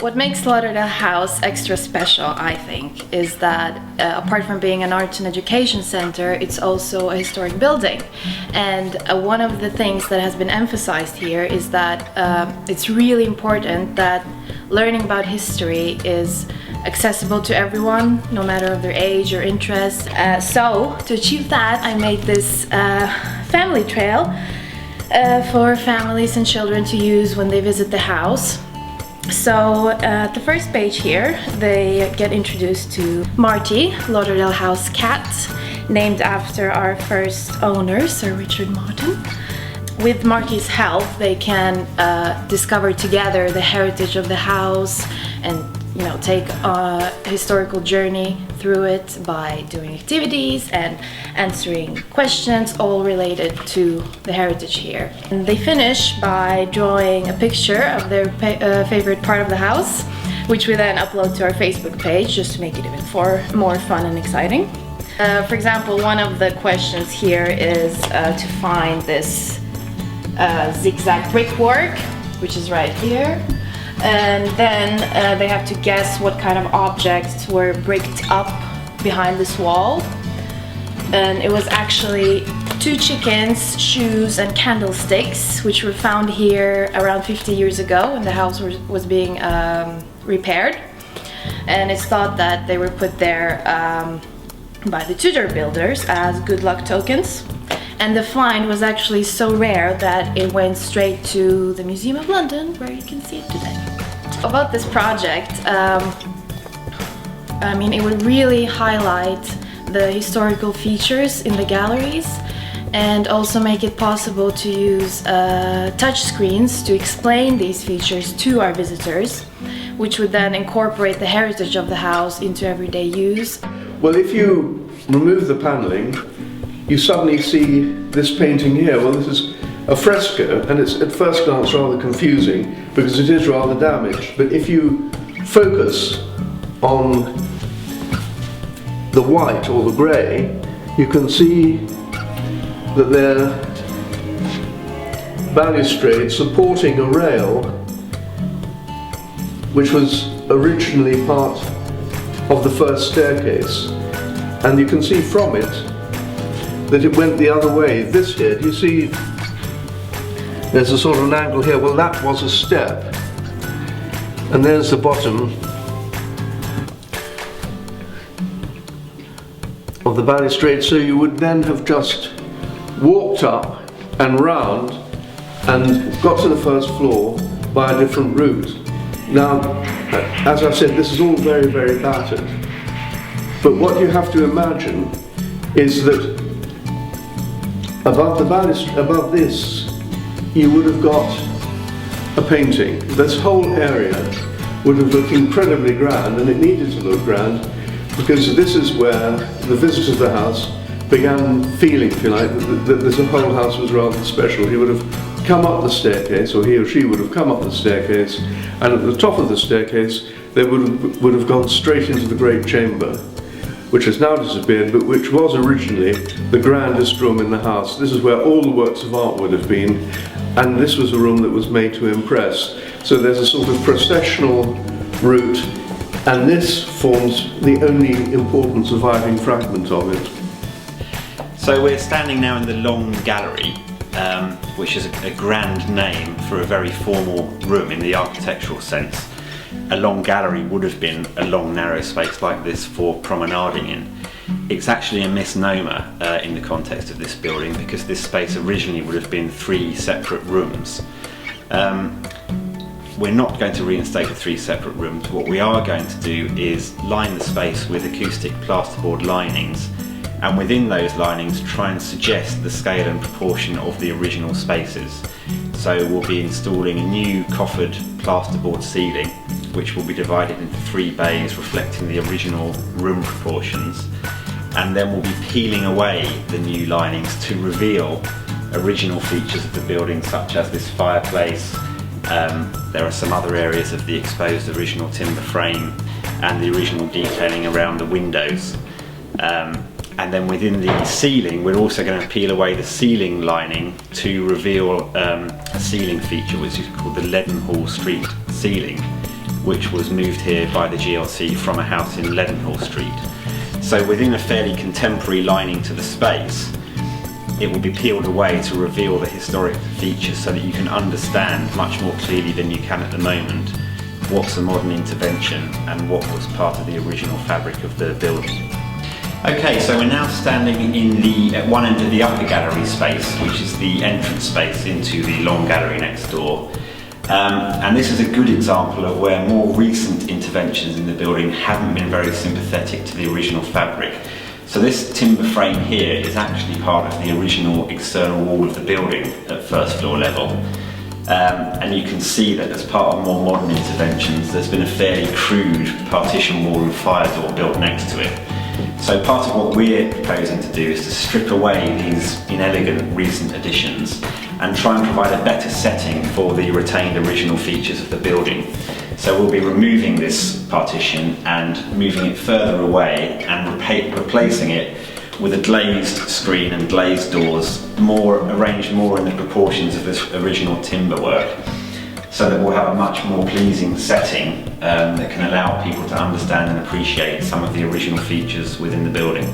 What makes Lauderdale House extra special, I think, is that apart from being an arts and education center, it's also a historic building. And one of the things that has been emphasized here is that it's really important that learning about history is accessible to everyone, no matter of their age or interest. So, to achieve that, I made this family trail for families and children to use when they visit the house. So at the first page here, they get introduced to Marty, Lauderdale House cat, named after our first owner, Sir Richard Martin. With Marty's help, they can discover together the heritage of the house and take a historical journey through it by doing activities and answering questions all related to the heritage here. And they finish by drawing a picture of their favorite part of the house, which we then upload to our Facebook page just to make it even more fun and exciting. For example, one of the questions here is to find this zigzag brickwork, which is right here. And then they have to guess what kind of objects were bricked up behind this wall. And it was actually 2 chickens, shoes and candlesticks, which were found here around 50 years ago when the house was being repaired. And it's thought that they were put there by the Tudor builders as good luck tokens. And the find was actually so rare that it went straight to the Museum of London, where you can see it today. About this project, it would really highlight the historical features in the galleries and also make it possible to use touch screens to explain these features to our visitors, which would then incorporate the heritage of the house into everyday use. Well, if you remove the paneling, you suddenly see this painting here. Well, this is a fresco, and it's at first glance rather confusing because it is rather damaged. But if you focus on the white or the grey, you can see that they're balustrades supporting a rail which was originally part of the first staircase. And you can see from it that it went the other way. This did. You see there's a sort of an angle here. Well, that was a step. And there's the bottom of the balustrade. So you would then have just walked up and round and got to the first floor by a different route. Now, as I said, this is all very, very battered. But what you have to imagine is that above this, you would have got a painting. This whole area would have looked incredibly grand, and it needed to look grand because this is where the visitors of the house began feeling, if you like, that the whole house was rather special. He would have come up the staircase, or he or she would have come up the staircase, and at the top of the staircase they would have gone straight into the great chamber, which has now disappeared, but which was originally the grandest room in the house. This is where all the works of art would have been, and this was a room that was made to impress. So there's a sort of processional route, and this forms the only important surviving fragment of it. So we're standing now in the Long Gallery, which is a grand name for a very formal room in the architectural sense. A long gallery would have been a long narrow space like this for promenading in. It's actually a misnomer in the context of this building because this space originally would have been 3 separate rooms. We're not going to reinstate the 3 separate rooms. What we are going to do is line the space with acoustic plasterboard linings, and within those linings try and suggest the scale and proportion of the original spaces. So we'll be installing a new coffered plasterboard ceiling, which will be divided into 3 bays reflecting the original room proportions, and then we'll be peeling away the new linings to reveal original features of the building, such as this fireplace. There are some other areas of the exposed original timber frame and the original detailing around the windows. And then within the ceiling, we're also going to peel away the ceiling lining to reveal a ceiling feature which is called the Leadenhall Street ceiling, which was moved here by the GLC from a house in Leadenhall Street. So within a fairly contemporary lining to the space, it will be peeled away to reveal the historic features so that you can understand much more clearly than you can at the moment what's a modern intervention and what was part of the original fabric of the building. Okay, so we're now standing at one end of the upper gallery space, which is the entrance space into the long gallery next door. And this is a good example of where more recent interventions in the building haven't been very sympathetic to the original fabric. So this timber frame here is actually part of the original external wall of the building at first floor level. And you can see that as part of more modern interventions, there's been a fairly crude partition wall and fire door built next to it. So part of what we're proposing to do is to strip away these inelegant recent additions and try and provide a better setting for the retained original features of the building. So we'll be removing this partition and moving it further away and replacing it with a glazed screen and glazed doors, arranged more in the proportions of this original timber work, so that we'll have a much more pleasing setting that can allow people to understand and appreciate some of the original features within the building.